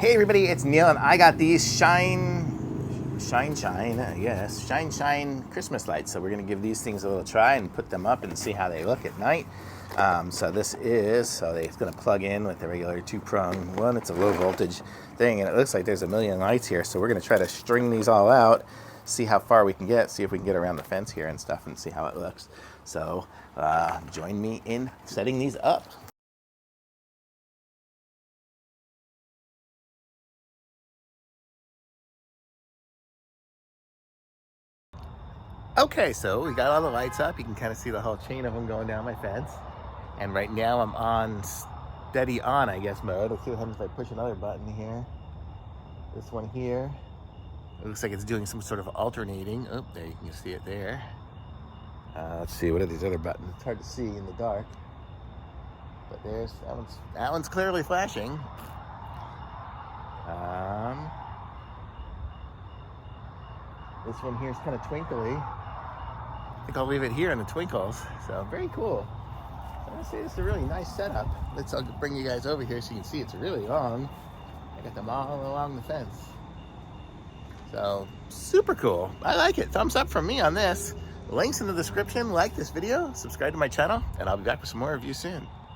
Hey everybody, it's Neil and I got these shineshine Christmas lights. So we're gonna give these things a little try and put them up and see how they look at night. So it's gonna plug in with the regular 2-prong one. It's a low voltage thing and it looks like there's a million lights here. So we're gonna try to string these all out, see how far we can get, see if we can get around the fence here and stuff and see how it looks. So join me in setting these up. Okay, so we got all the lights up. You can kind of see the whole chain of them going down my fence. And right now I'm on steady on, I guess, mode. Let's see what happens if I push another button here. This one here. It looks like it's doing some sort of alternating. Oh, there, you can see it there. Let's see, what are these other buttons? It's hard to see in the dark. But that one's clearly flashing. This one here is kind of twinkly. I think I'll leave it here in the twinkles. So very cool. I'm gonna say it's a really nice setup. I'll bring you guys over here so you can see it's really long. I got them all along the fence. So super cool. I like it. Thumbs up from me on this. Links in the description. Like this video, subscribe to my channel, and I'll be back with some more reviews soon.